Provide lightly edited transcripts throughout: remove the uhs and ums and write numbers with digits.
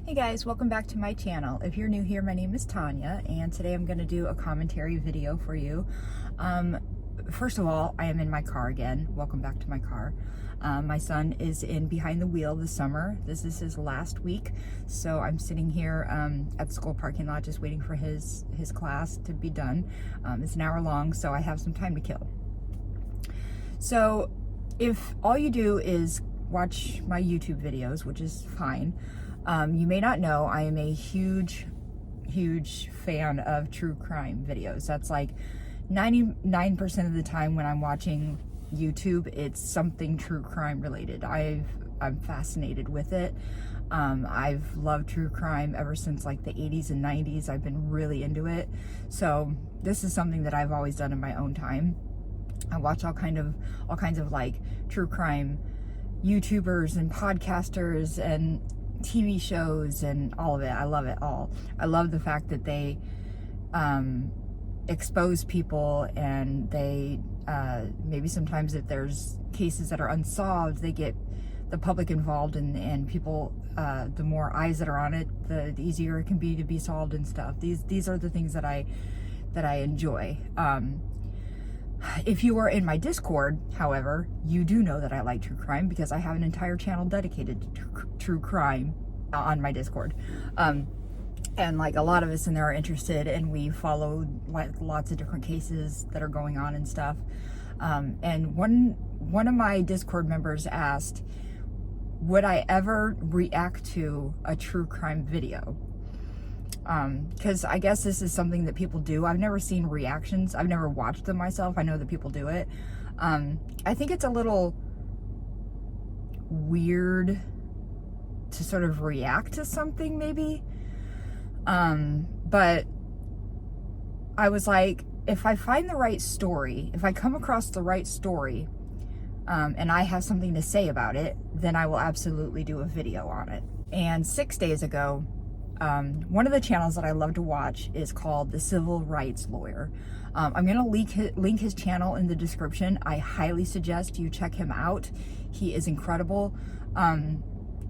Hey guys, welcome back to my channel. If you're new here, my name is Tanya, and today I'm going to do a commentary video for you. First of all, I am in my car again. Welcome back to my car. My son is in behind the wheel this summer. This is his last week, so I'm sitting here at the school parking lot just waiting for his class to be done. It's an hour long, so I have some time to kill. So if all you do is watch my YouTube videos, which is fine, you may not know I am a huge fan of true crime videos. That's like 99% of the time when I'm watching YouTube, it's something true crime related. I'm fascinated with it. I've loved true crime ever since like the 80s and 90s. I've been really into it. So this is something that I've always done in my own time. I watch all kinds of like true crime YouTubers and podcasters and TV shows and all of it. I love it all. I love the fact that they expose people, and they maybe sometimes if there's cases that are unsolved, they get the public involved, and people, the more eyes that are on it, the easier it can be to be solved and stuff. These are the things that I enjoy. If you are in my Discord, however, you do know that I like true crime because I have an entire channel dedicated to true crime on my Discord. And like a lot of us in there are interested, and we follow like lots of different cases that are going on and stuff. And one of my Discord members asked, would I ever react to a true crime video? Because I guess this is something that people do. I've never seen reactions. I've never watched them myself. I know that people do it. I think it's a little weird to sort of react to something maybe. But I was like, if I find the right story, if I come across the right story, and I have something to say about it, then I will absolutely do a video on it. And 6 days ago, one of the channels that I love to watch is called The Civil Rights Lawyer. I'm going to link his channel in the description. I highly suggest you check him out. He is incredible.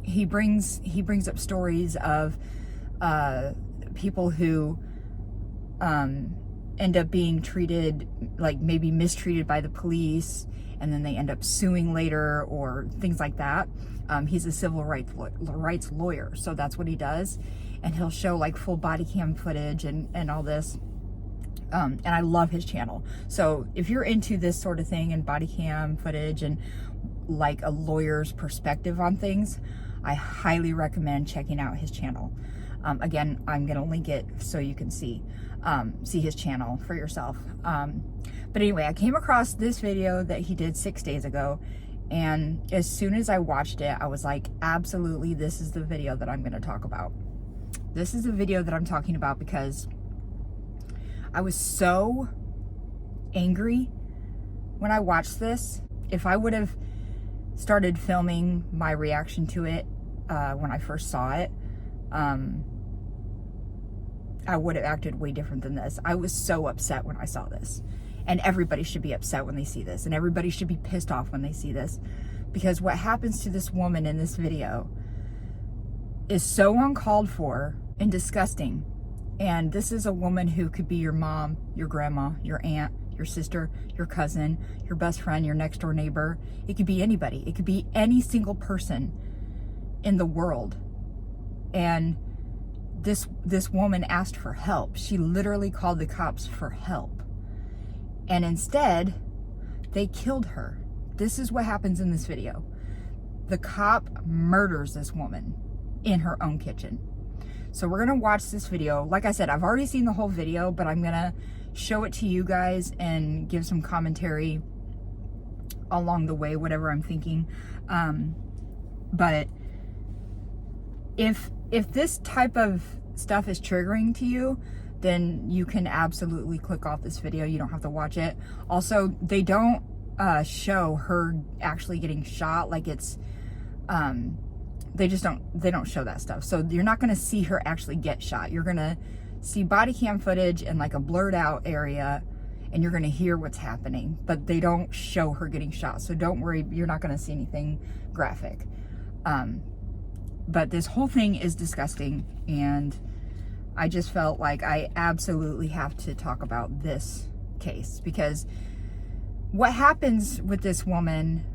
He brings up stories of people who end up being treated, like maybe mistreated by the police, and then they end up suing later or things like that. He's a civil rights lawyer, so that's what he does. And he'll show like full body cam footage and all this. And I love his channel. So if you're into this sort of thing and body cam footage and like a lawyer's perspective on things, I highly recommend checking out his channel. Again, I'm gonna link it so you can see his channel for yourself. But anyway, I came across this video that he did 6 days ago, and as soon as I watched it, I was like, absolutely, this is the video that I'm gonna talk about. This is the video that I'm talking about because I was so angry when I watched this. If I would have started filming my reaction to it when I first saw it, I would have acted way different than this. I was so upset when I saw this. And everybody should be upset when they see this. And everybody should be pissed off when they see this. Because what happens to this woman in this video is so uncalled for and disgusting. And this is a woman who could be your mom, your grandma, your aunt, your sister, your cousin, your best friend, your next door neighbor. It could be anybody. It could be any single person in the world. And this woman asked for help. She literally called the cops for help. And instead, they killed her. This is what happens in this video. The cop murders this woman in her own kitchen. So we're gonna watch this video. Like I said, I've already seen the whole video, but I'm gonna show it to you guys and give some commentary along the way, whatever I'm thinking. But if this type of stuff is triggering to you, then you can absolutely click off this video. You don't have to watch it. Also, they don't show her actually getting shot. Like it's, they don't show that stuff. So you're not gonna see her actually get shot. You're gonna see body cam footage and like a blurred out area, and you're gonna hear what's happening, but they don't show her getting shot. So don't worry, you're not gonna see anything graphic. But this whole thing is disgusting, and I just felt like I absolutely have to talk about this case, because what happens with this woman,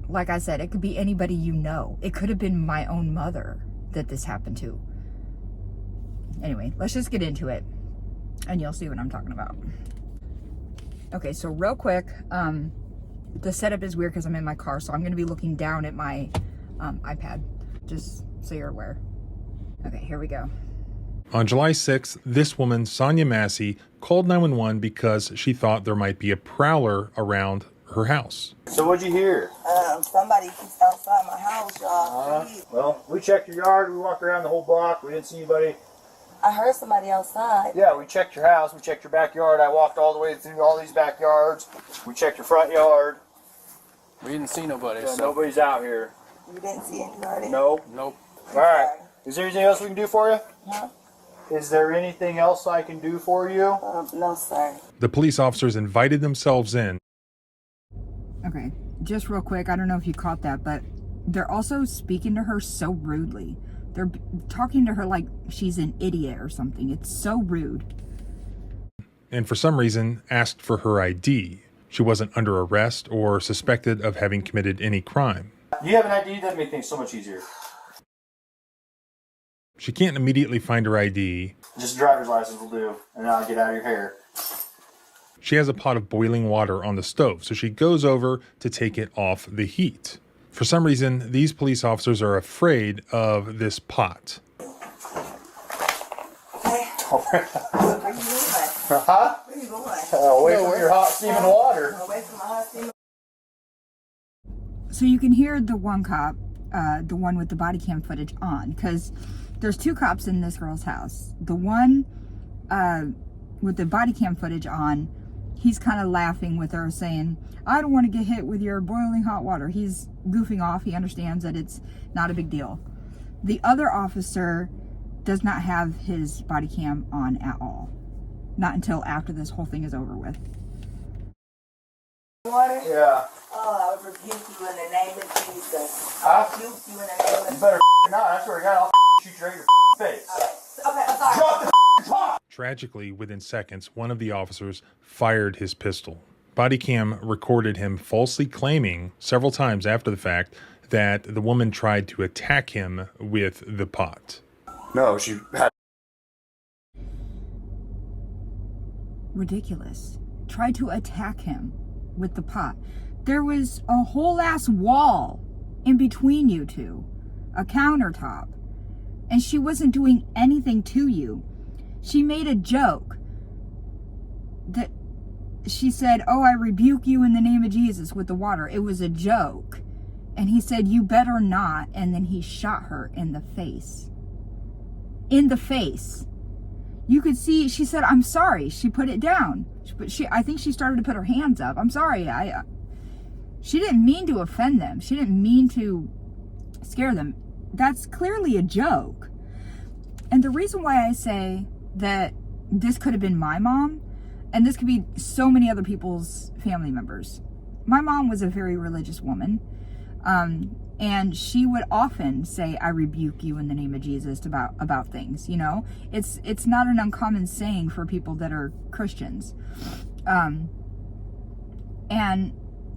like I said, it could be anybody you know. It could have been my own mother that this happened to. Anyway, let's just get into it, and you'll see what I'm talking about. Okay, so real quick, the setup is weird because I'm in my car, so I'm going to be looking down at my iPad, just so you're aware. Okay, here we go. On July 6th, this woman, Sonya Massey, called 911 because she thought there might be a prowler around her house. So what'd you hear? Somebody keeps outside my house, y'all. Well, we checked your yard. We walked around the whole block. We didn't see anybody. I heard somebody outside. Yeah, we checked your house. We checked your backyard. I walked all the way through all these backyards. We checked your front yard. We didn't see nobody. So nobody's out here. You didn't see anybody? Nope. Nope. All right. Is there anything else we can do for you? Huh? Is there anything else I can do for you? No, sir. The police officers invited themselves in. Okay, just real quick, I don't know if you caught that, but they're also speaking to her so rudely. They're talking to her like she's an idiot or something. It's so rude. And for some reason, asked for her ID. She wasn't under arrest or suspected of having committed any crime. Do you have an ID? That'd make things so much easier. She can't immediately find her ID. Just a driver's license will do, and then I'll get out of your hair. She has a pot of boiling water on the stove, so she goes over to take it off the heat. For some reason, these police officers are afraid of this pot. Hey, where you going? Huh? Where you going? Away from your hot steaming water. Away from my husband. So you can hear the one cop, the one with the body cam footage on, because there's two cops in this girl's house. The one with the body cam footage on, he's kind of laughing with her, saying, I don't want to get hit with your boiling hot water. He's goofing off. He understands that it's not a big deal. The other officer does not have his body cam on at all. Not until after this whole thing is over with. Water? Yeah. Oh, I would rebuke you in the name of Jesus. Huh? I rebuke you in the name of You better not. I swear to God, I'll shoot you right in your face. Okay, I'm sorry. Drop the top! Tragically, within seconds, one of the officers fired his pistol. Bodycam recorded him falsely claiming several times after the fact that the woman tried to attack him with the pot. No, she had. Ridiculous. Tried to attack him with the pot. There was a whole ass wall in between you two, a countertop, and she wasn't doing anything to you. She made a joke that she said, oh, I rebuke you in the name of Jesus with the water. It was a joke. And he said, you better not. And then he shot her in the face. In the face. You could see, she said, I'm sorry. She put it down. I think she started to put her hands up. I'm sorry. She didn't mean to offend them. She didn't mean to scare them. That's clearly a joke. And the reason why I say that this could have been my mom, and this could be so many other people's family members. My mom was a very religious woman. And she would often say, I rebuke you in the name of Jesus about things, you know? It's not an uncommon saying for people that are Christians. And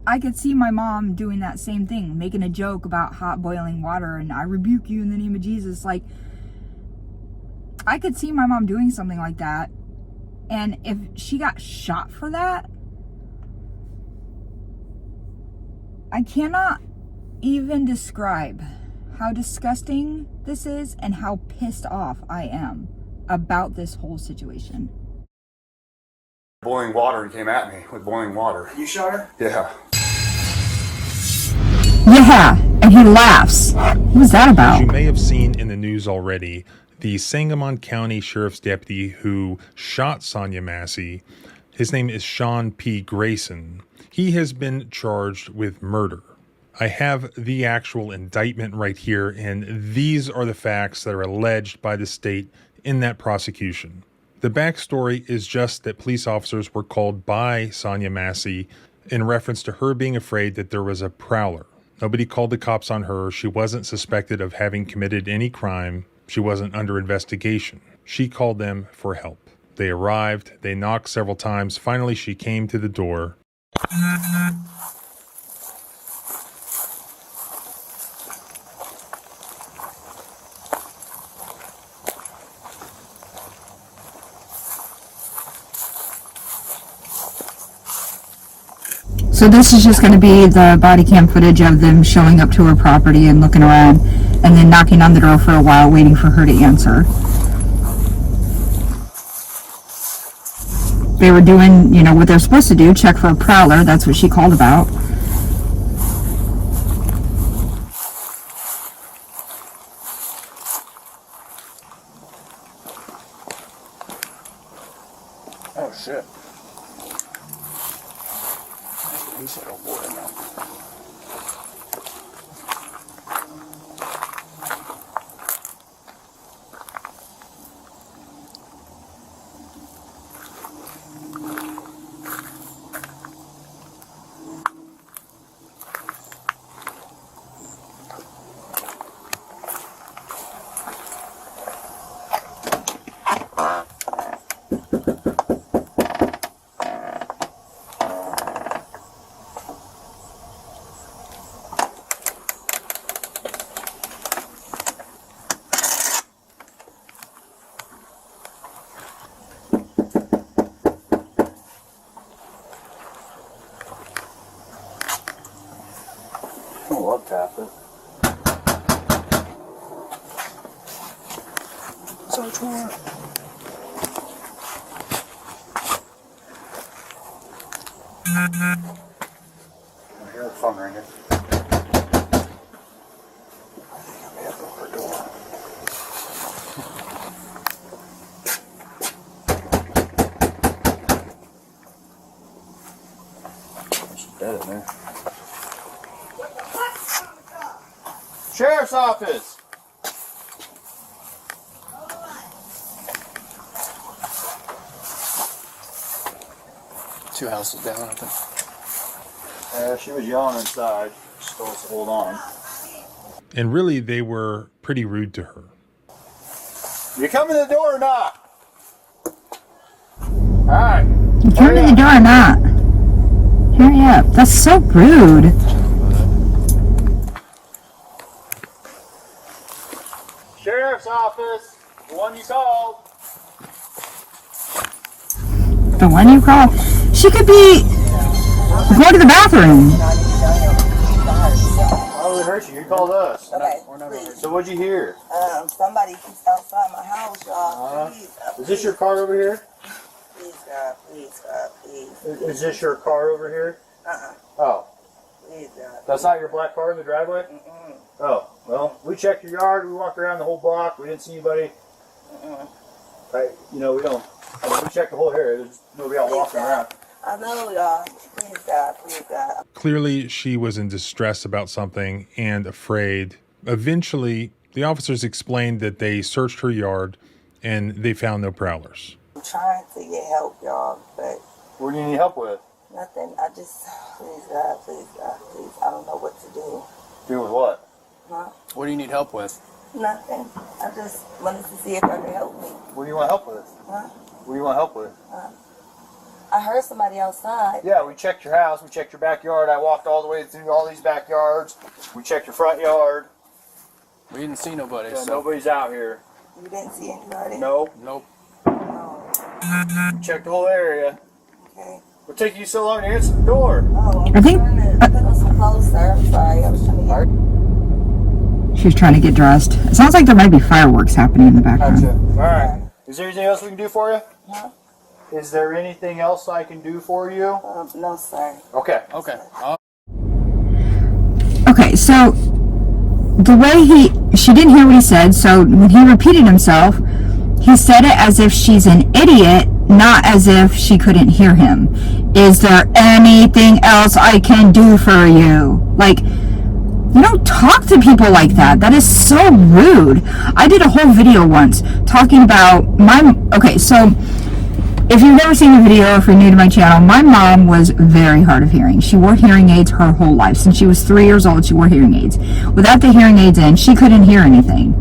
I could see my mom doing that same thing, making a joke about hot boiling water and I rebuke you in the name of Jesus. Like, I could see my mom doing something like that. And if she got shot for that, I cannot even describe how disgusting this is and how pissed off I am about this whole situation. Boiling water and came at me with boiling water. You shot her? Yeah. Yeah, and he laughs. What was that As about? you may have seen in the news already, the Sangamon County Sheriff's deputy who shot Sonya Massey, his name is Sean P. Grayson. He has been charged with murder. I have the actual indictment right here, and these are the facts that are alleged by the state in that prosecution. The backstory is just that police officers were called by Sonya Massey in reference to her being afraid that there was a prowler. Nobody called the cops on her. She wasn't suspected of having committed any crime. She wasn't under investigation. She called them for help. They arrived. They knocked several times. Finally, she came to the door. So this is just going to be the body cam footage of them showing up to her property and looking around and then knocking on the door for a while waiting for her to answer. They were doing, you know, what they're supposed to do, check for a prowler. That's what she called about. Oh shit. He said, oh boy, no. Love tap it. So which one? I hear the phone ringing. She's dead in there. Sheriff's office. Two houses down, I think. She was yelling inside. She told us to hold on. And really, they were pretty rude to her. You come in the door or not? Alright. You come to the door or not? Hurry up. That's so rude. Sheriff's office. The one you called. The one you called. She could be going to the bathroom. Oh, it hurt you. You called us. Okay, So what'd you hear? somebody keeps outside my house, y'all. Please, Is this your car over here? please, God, please, God, please. Is this your car over here? Uh-uh, Oh, please, God. that's not your black car in the driveway? Mm-mm, Oh, well, we checked your yard. We walked around the whole block. We didn't see anybody. mm-mm. Right? You know, we don't. I mean, we checked the whole area. There's nobody out walking around. I know, y'all. Please, God, please, God. Clearly, she was in distress about something and afraid. Eventually, the officers explained that they searched her yard and they found no prowlers. I'm trying to get help, y'all, but What do you need help with? nothing. I just, please, God, please, God, please. I don't know what to do. Do with what? Huh? What do you need help with? Nothing. I just wanted to see if I could help me. What do you want help with? Huh? What do you want help with? I heard somebody outside. Yeah, we checked your house. We checked your backyard. I walked all the way through all these backyards. We checked your front yard. We didn't see nobody, Yeah, so. nobody's out here. You didn't see anybody? Nope. Nope. Oh, We checked the whole area. okay. What took you so long to answer the door? Oh, I think- trying to put on some clothes, sir. I'm sorry. I was trying to get... She's trying to get dressed. It sounds like there might be fireworks happening in the background. Gotcha. All right. Is there anything else we can do for you? Huh? Is there anything else I can do for you? No, sir. Okay. Okay. Okay, so the way she didn't hear what he said, so when he repeated himself, he said it as if she's an idiot, not as if she couldn't hear him. Is there anything else I can do for you? Like, you don't talk to people like that. That is so rude. I did a whole video once talking about okay, so If you've never seen the video, or if you're new to my channel, my mom was very hard of hearing. She wore hearing aids her whole life. Since she was 3 years old, she wore hearing aids. Without the hearing aids in, she couldn't hear anything.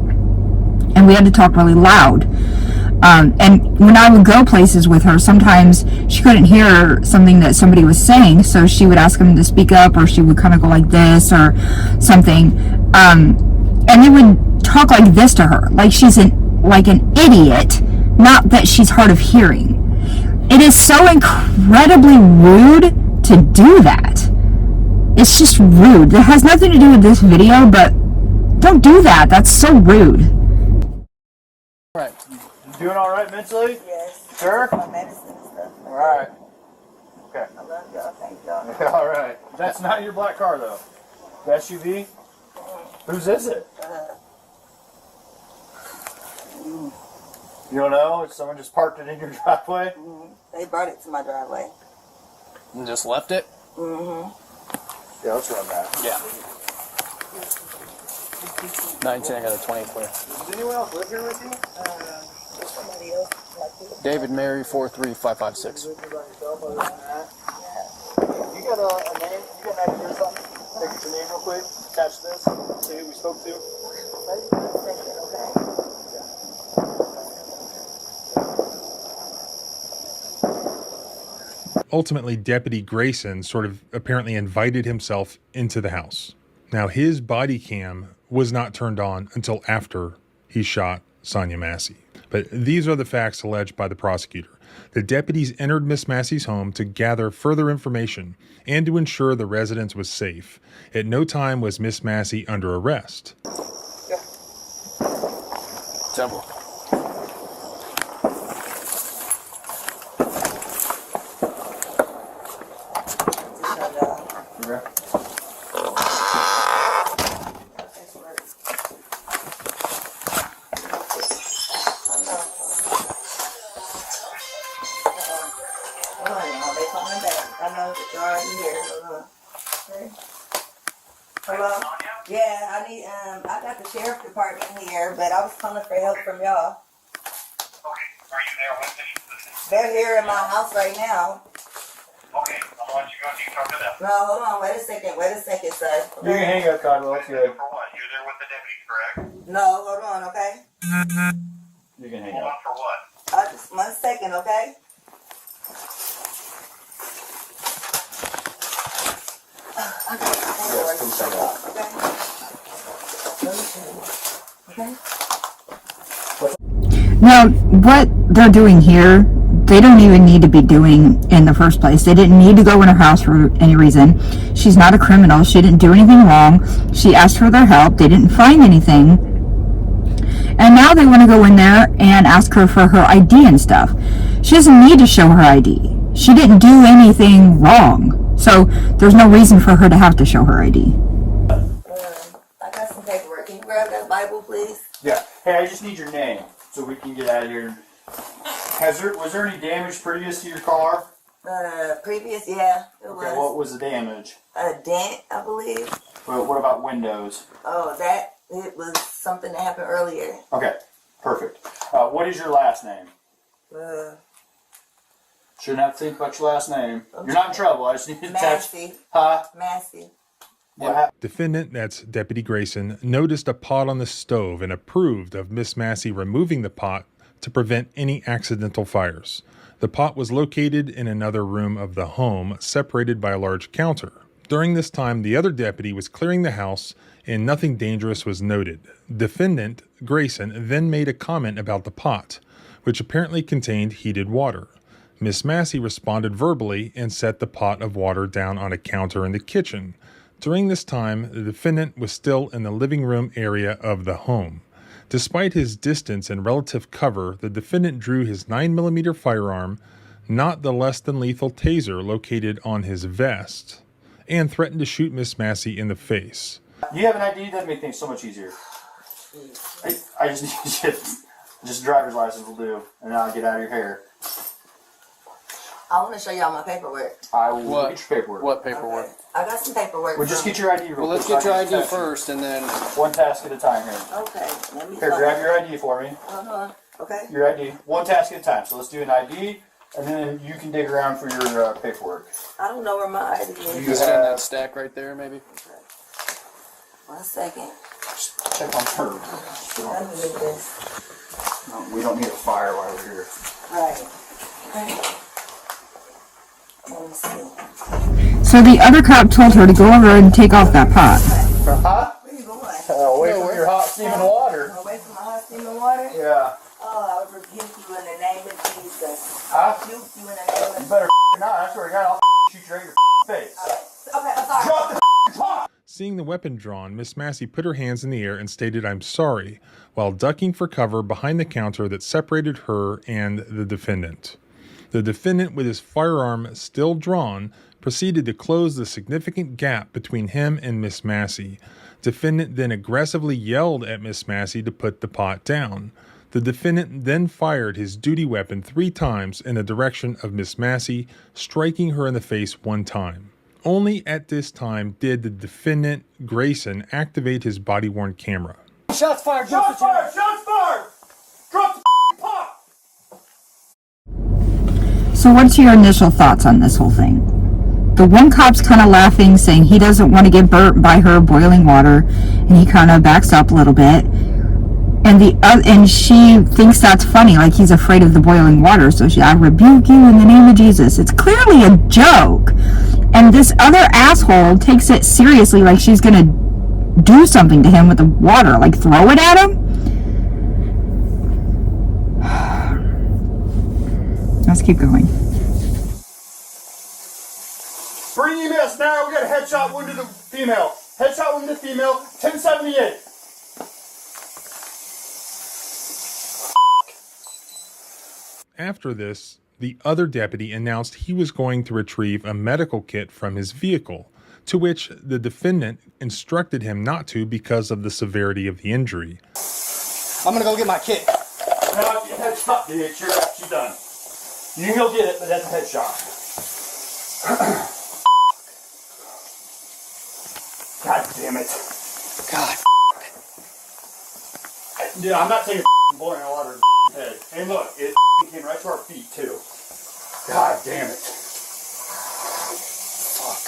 And we had to talk really loud. And when I would go places with her, sometimes she couldn't hear something that somebody was saying, so she would ask them to speak up, or she would kind of go like this or something. And they would talk like this to her, like she's like an idiot, not that she's hard of hearing. It is so incredibly rude to do that. It's just rude. It has nothing to do with this video, but don't do that. That's so rude. Right. You doing all right mentally? Yes. Sure? My medicine and stuff. All right. Okay. I love y'all. Thank y'all. All right. That's not your black car, though. The SUV? Whose is it? You don't know? Someone just parked it in your driveway? They brought it to my driveway. And just left it? Yeah, let's run that. Yeah. 19, I got a 20 clear. Does anyone else live here with you? Somebody else like you. David Mary 43556. You got a name? You got an idea or something? Take your name real quick. Attach this. See who we spoke to. Okay. Ultimately, Deputy Grayson sort of apparently invited himself into the house. Now, his body cam was not turned on until after he shot Sonya Massey. But these are the facts alleged by the prosecutor. The deputies entered Miss Massey's home to gather further information and to ensure the residence was safe. At no time was Miss Massey under arrest. Temple. Hello? Yeah, I need, I got the sheriff department here, but I was calling for help from y'all. Okay, are you there with the... They're here in my house right now. Okay, I'll let you go and you can talk to them. No, hold on, wait a second, sir. You can hang up, Codwell. It's good. For what? You're there with the deputy, correct? No, hold on, okay? You can hang Hold up. on for what? Just 1 second, okay? Now, what they're doing here, they don't even need to be doing in the first place. They didn't need to go in her house for any reason. She's not a criminal. She didn't do anything wrong. She asked for their help. They didn't find anything. And now they want to go in there and ask her for her ID and stuff. She doesn't need to show her ID. She didn't do anything wrong. So there's no reason for her to have to show her ID. I got some paperwork. Can you grab that Bible, please? Yeah. Hey, I just need your name so we can get out of here. Was there any damage previous to your car? Previous, yeah, it Okay, was. what was the damage? A dent, I believe. Well, what about windows? Oh, it was something that happened earlier. Okay, perfect. What is your last name? Shouldn't have to think about your last name. Okay. You're not in trouble. I just need to attach. Massey. Huh? Massey. What happened? Defendant, that's Deputy Grayson, noticed a pot on the stove and approved of Miss Massey removing the pot to prevent any accidental fires. The pot was located in another room of the home, separated by a large counter. During this time, the other deputy was clearing the house and nothing dangerous was noted. Defendant, Grayson, then made a comment about the pot, which apparently contained heated water. Miss Massey responded verbally and set the pot of water down on a counter in the kitchen. During this time, the defendant was still in the living room area of the home. Despite his distance and relative cover, the defendant drew his 9mm firearm, not the less than lethal taser located on his vest, and threatened to shoot Miss Massey in the face. You have an ID? That'd make things so much easier. I just need just a driver's license will do, and then I'll get out of your hair. I want to show y'all my paperwork. I will What? get your paperwork. What paperwork? Okay. I got some paperwork. Well, just from- get your ID real Well, let's quick. get your so I can ID attach it. first, and then One task at a time here. Okay, let me Here, grab your ID for me. Hold on. Okay. Your ID. One task at a time. So let's do an ID, and then you can dig around for your paperwork. I don't know where my ID is. Is it in that stack right there, maybe? 1 second. Just check on her. Let me do this. No, we don't need a fire while we're here. Right. Okay. Let me see. So the other cop told her to go over and take off that pot. Huh? Where you going? Away from your hot steaming water. Away from my hot steaming water? Yeah. Oh, I would rebuke you in the name of Jesus. Huh? Rebuke you in the name of You better not. I swear to God, I'll shoot you right in your face. Okay, I'm sorry. Drop the pot! Seeing the weapon drawn, Miss Massey put her hands in the air and stated, "I'm sorry," while ducking for cover behind the counter that separated her and the defendant. The defendant, with his firearm still drawn, proceeded to close the significant gap between him and Miss Massey. Defendant then aggressively yelled at Miss Massey to put the pot down. The defendant then fired his duty weapon 3 times in the direction of Miss Massey, striking her in the face 1 time. Only at this time did the defendant, Grayson, activate his body-worn camera. Shots fired! Shots fired! Shots fired! Drop the pot! So what's your initial thoughts on this whole thing? The one cop's kind of laughing, saying he doesn't want to get burnt by her boiling water, and he kind of backs up a little bit. And she thinks that's funny, like he's afraid of the boiling water. So I rebuke you in the name of Jesus. It's clearly a joke. And this other asshole takes it seriously, like she's gonna do something to him with the water, like throw it at him. Let's keep going. Bring EMS now. We got a headshot wound to the female. Headshot wound to the female. 1078. After this, the other deputy announced he was going to retrieve a medical kit from his vehicle, to which the defendant instructed him not to because of the severity of the injury. I'm gonna go get my kit. No, headshot, bitch. She's done. You can go get it, but that's a headshot. God damn it. God. Dude, I'm not taking boiling water in the head. And look, it came right to our feet, too. God damn it. Fuck.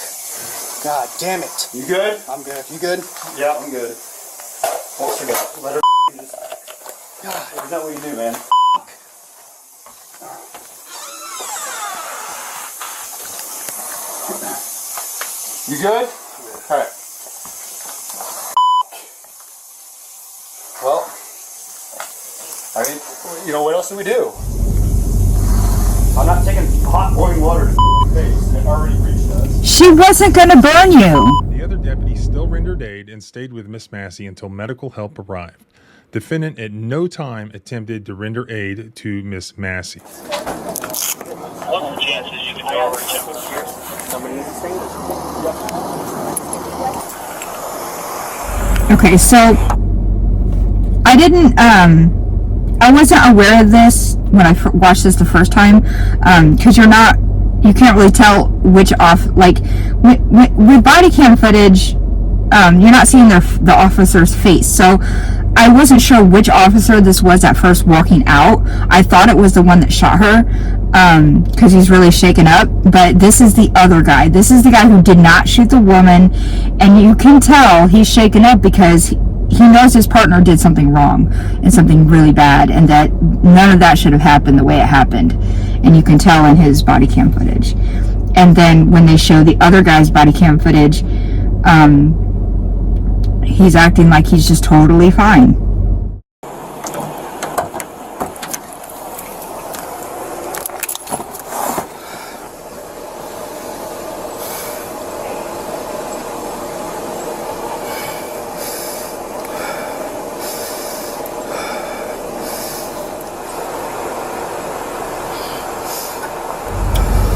God damn it. You good? I'm good. You good? Yeah, I'm good. What's her got? Let her just... God. Is that what you do, man? You good? Alright. Well, I mean, you know, what else do we do? I'm not taking hot boiling water to the face, and it already reached us. She wasn't gonna burn you. The other deputy still rendered aid and stayed with Miss Massey until medical help arrived. Defendant at no time attempted to render aid to Miss Massey. What's the chances you can go over and check with here? Somebody needs to say this. Okay, so I wasn't aware of this when I watched this the first time, because you can't really tell which with body cam footage, you're not seeing the officer's face. So I wasn't sure which officer this was at first walking out. I thought it was the one that shot her, because he's really shaken up. But this is the other guy. This is the guy who did not shoot the woman, and you can tell he's shaken up because he knows his partner did something wrong and something really bad, and that none of that should have happened the way it happened. And you can tell in his body cam footage. And then when they show the other guy's body cam footage, he's acting like he's just totally fine.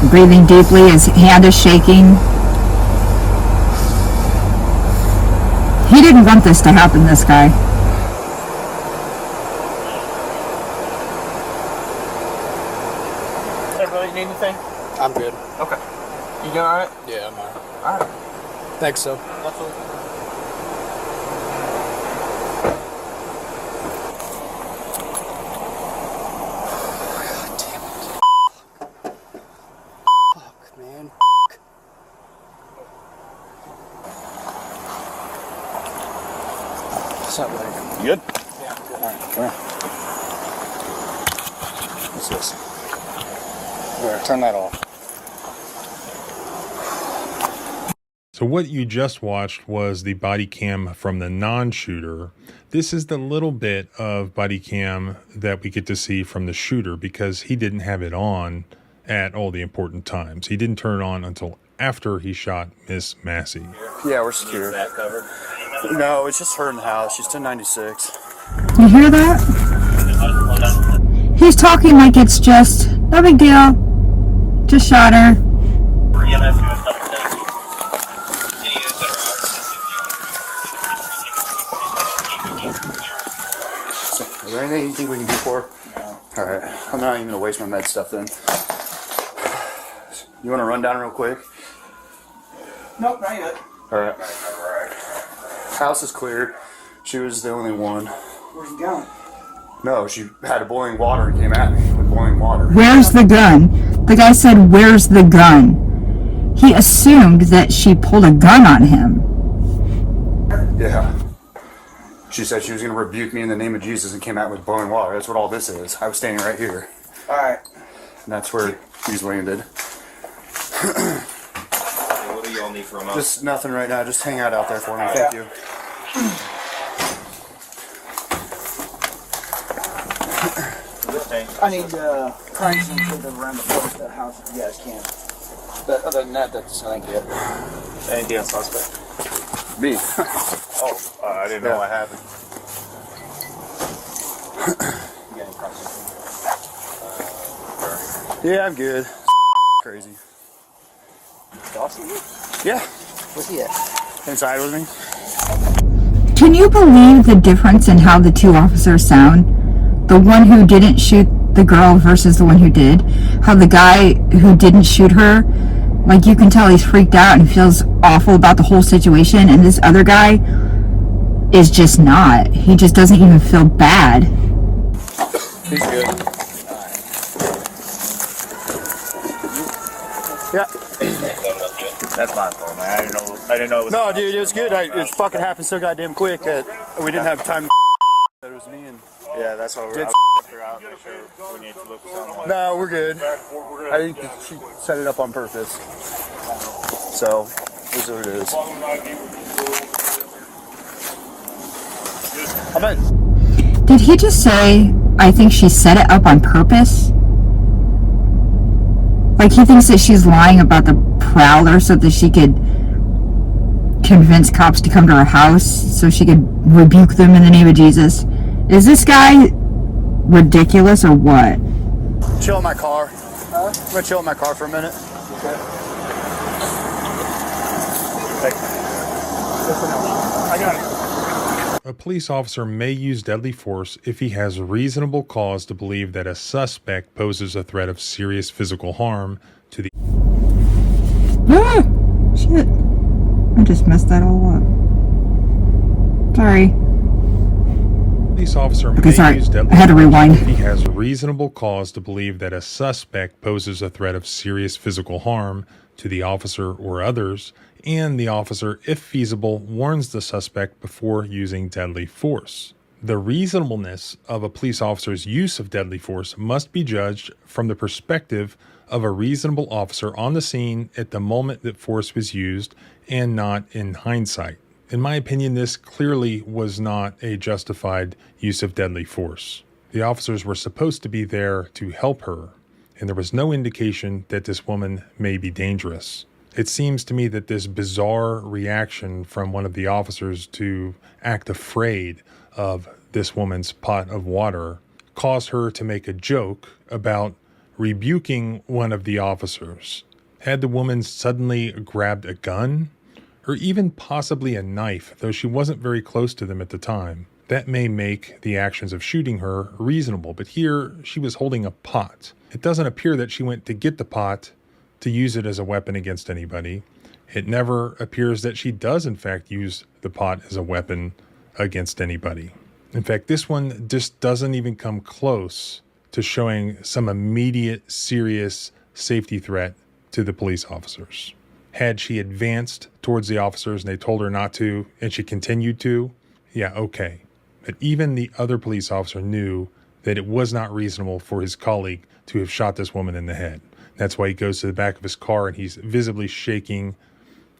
Breathing deeply, his hand is shaking. He didn't want this to happen, this guy. Everybody need anything? I'm good. Okay. You doing alright? Yeah, I'm alright. Alright. Thanks, so. Absolutely. God damn it. What's up, buddy? You good? Yeah. All right, come here. What's this? Here, turn that off. So what you just watched was the body cam from the non-shooter. This is the little bit of body cam that we get to see from the shooter because he didn't have it on at all the important times. He didn't turn it on until after he shot Miss Massey. Yeah, we're secure. That covered? No, it's just her in the house. She's 1096. You hear that? He's talking like it's just no big deal. Just shot her. Is there anything you think we can do for her? No. Alright, I'm not even gonna waste my med stuff then. You wanna run down real quick? Nope, not yet. Alright. House is clear. She was the only one. Where's the gun? No, she had a boiling water and came at me with boiling water. Where's the gun? The guy said, "Where's the gun?" He assumed that she pulled a gun on him. Yeah. She said she was going to rebuke me in the name of Jesus and came out with boiling water. That's what all this is. I was standing right here. Alright. And that's where he's landed. What do y'all need from us? Just nothing right now. Just hang out there for me. Thank you. I need prices and put around the house if you guys can. But other than that, that's I think it. Anything else suspect? Me. I didn't know what happened. You got any prices? Yeah, I'm good. Crazy. Dawson? Yeah. Where's he at? Inside with me. Can you believe the difference in how the two officers sound? The one who didn't shoot the girl versus the one who did. How the guy who didn't shoot her, like you can tell he's freaked out and feels awful about the whole situation, and this other guy is just not. He just doesn't even feel bad. He's good. Yeah. That's my fault, man. I didn't know it was. No, dude, it was good. It fucking happened so goddamn quick that we didn't have time to that it was me and... Yeah, that's what we're Did- figure out. Make sure we need to look for someone. No, we're good. I think that she set it up on purpose. So, this is what it is. I bet. Did he just say, I think she set it up on purpose? Like he thinks that she's lying about the prowler so that she could convince cops to come to her house so she could rebuke them in the name of Jesus. Is this guy ridiculous or what? Chill in my car. I'm gonna chill in my car for a minute. I got it. A police officer may use deadly force if he has reasonable cause to believe that a suspect poses a threat of serious physical harm to the... Ah! Shit. I just messed that all up. Sorry. Police officer may Okay, sorry. use deadly I had to force rewind. if he has reasonable cause to believe that a suspect poses a threat of serious physical harm to the officer or others, and the officer, if feasible, warns the suspect before using deadly force. The reasonableness of a police officer's use of deadly force must be judged from the perspective of a reasonable officer on the scene at the moment that force was used and not in hindsight. In my opinion, this clearly was not a justified use of deadly force. The officers were supposed to be there to help her, and there was no indication that this woman may be dangerous. It seems to me that this bizarre reaction from one of the officers to act afraid of this woman's pot of water caused her to make a joke about rebuking one of the officers. Had the woman suddenly grabbed a gun, or even possibly a knife, though she wasn't very close to them at the time, that may make the actions of shooting her reasonable. But here, she was holding a pot. It doesn't appear that she went to get the pot to use it as a weapon against anybody. It never appears that she does, in fact, use the pot as a weapon against anybody. In fact, this one just doesn't even come close to showing some immediate, serious safety threat to the police officers. Had she advanced towards the officers and they told her not to, and she continued to, yeah, okay. But even the other police officer knew that it was not reasonable for his colleague to have shot this woman in the head. That's why he goes to the back of his car and he's visibly shaking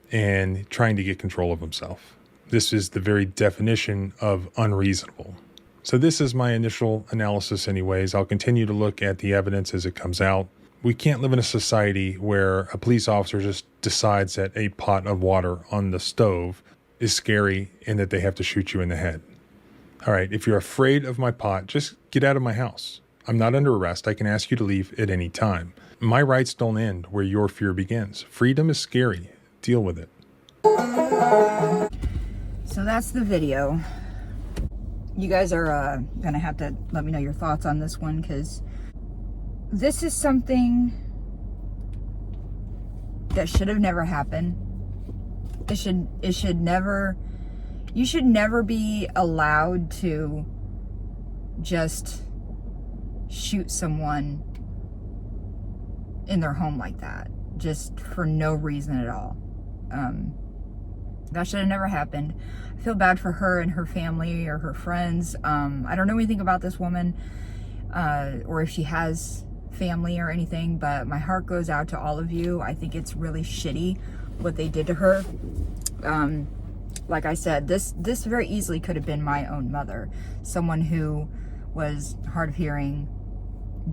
and trying to get control of himself. This is the very definition of unreasonable. So this is my initial analysis anyways. I'll continue to look at the evidence as it comes out. We can't live in a society where a police officer just decides that a pot of water on the stove is scary and that they have to shoot you in the head. All right, if you're afraid of my pot, just get out of my house. I'm not under arrest. I can ask you to leave at any time. My rights don't end where your fear begins. Freedom is scary. Deal with it. So that's the video. You guys are gonna have to let me know your thoughts on this one, because this is something that should have never happened. It should never, you should never be allowed to just shoot someone in their home like that, just for no reason at all. That should have never happened. I feel bad for her and her family or her friends. I don't know anything about this woman, or if she has family or anything, but my heart goes out to all of you. I think it's really shitty what they did to her. Like I said, this very easily could have been my own mother, someone who was hard of hearing,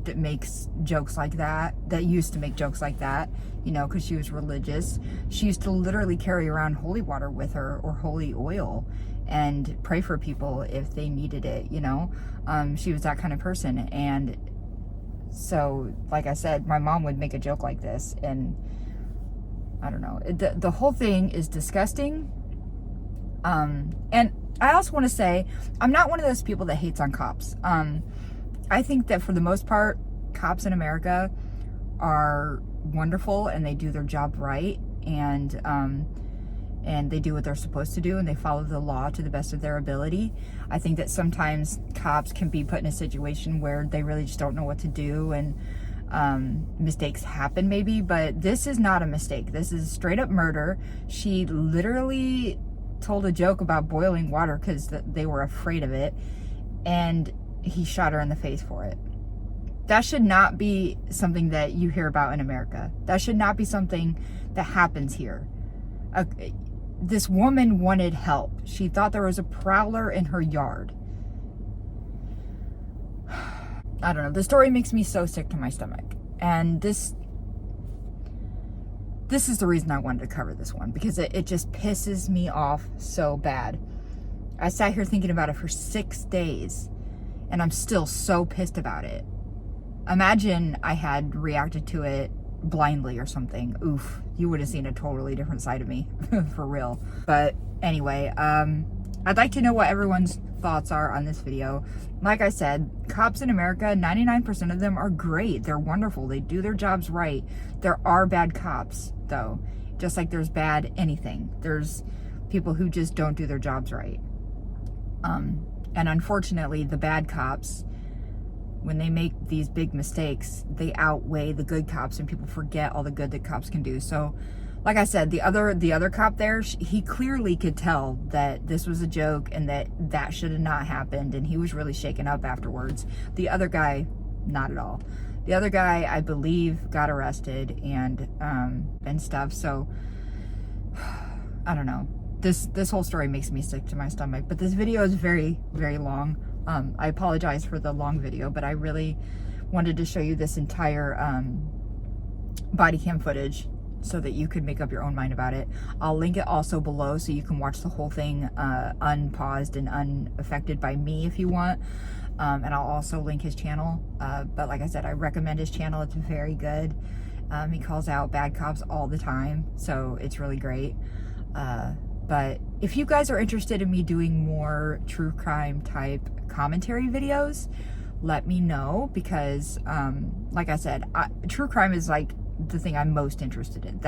that makes jokes like that used to make jokes like that, you know, because she was religious. She used to literally carry around holy water with her, or holy oil, and pray for people if they needed it, you know. She was that kind of person. And so, like I said, my mom would make a joke like this, and I don't know, the whole thing is disgusting. And I also want to say, I'm not one of those people that hates on cops. I think that for the most part, cops in America are wonderful, and they do their job right, and they do what they're supposed to do, and they follow the law to the best of their ability. I think that sometimes cops can be put in a situation where they really just don't know what to do, and mistakes happen maybe, but this is not a mistake. This is straight up murder. She literally told a joke about boiling water because they were afraid of it, and he shot her in the face for it. That should not be something that you hear about in America. That should not be something that happens here. This woman wanted help. She thought there was a prowler in her yard. I don't know. The story makes me so sick to my stomach. And this is the reason I wanted to cover this one, because it just pisses me off so bad. I sat here thinking about it for 6 days, and I'm still so pissed about it. Imagine I had reacted to it blindly or something. Oof, you would have seen a totally different side of me, for real. But anyway, I'd like to know what everyone's thoughts are on this video. Like I said, cops in America, 99% of them are great. They're wonderful. They do their jobs right. There are bad cops, though. Just like there's bad anything. There's people who just don't do their jobs right. And unfortunately, the bad cops, when they make these big mistakes, they outweigh the good cops, and people forget all the good that cops can do. So, like I said, the other cop there, he clearly could tell that this was a joke and that should have not happened, and he was really shaken up afterwards. The other guy, not at all. The other guy, I believe, got arrested and stuff. So, I don't know. This whole story makes me sick to my stomach. But this video is very, very long. I apologize for the long video, but I really wanted to show you this entire body cam footage so that you could make up your own mind about it. I'll link it also below so you can watch the whole thing unpaused and unaffected by me if you want. And I'll also link his channel. But like I said, I recommend his channel. It's very good. He calls out bad cops all the time, so it's really great. But if you guys are interested in me doing more true crime type commentary videos, let me know, because like I said, true crime is like the thing I'm most interested in.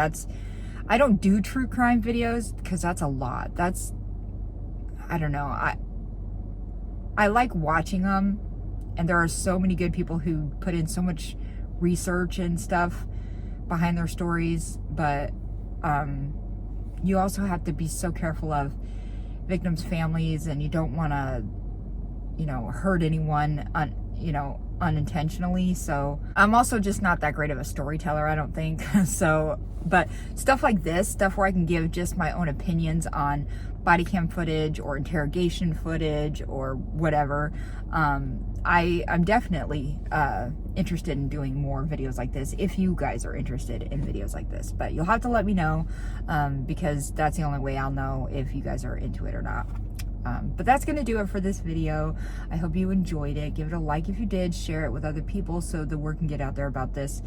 I don't do true crime videos because that's a lot. I don't know. I like watching them, and there are so many good people who put in so much research and stuff behind their stories, but you also have to be so careful of victims' families, and you don't want to you know, hurt anyone, unintentionally. So I'm also just not that great of a storyteller, I don't think. So, but stuff like this, stuff where I can give just my own opinions on body cam footage or interrogation footage or whatever, I'm definitely interested in doing more videos like this if you guys are interested in videos like this. But you'll have to let me know, because that's the only way I'll know if you guys are into it or not. But that's going to do it for this video. I hope you enjoyed it. Give it a like if you did. Share it with other people so the word can get out there about this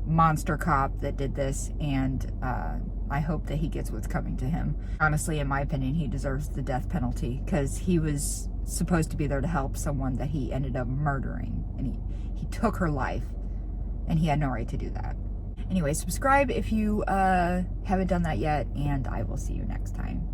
monster cop that did this. And I hope that he gets what's coming to him. Honestly, in my opinion, he deserves the death penalty because he was supposed to be there to help someone that he ended up murdering. And he took her life, and he had no right to do that. Anyway, subscribe if you haven't done that yet, and I will see you next time.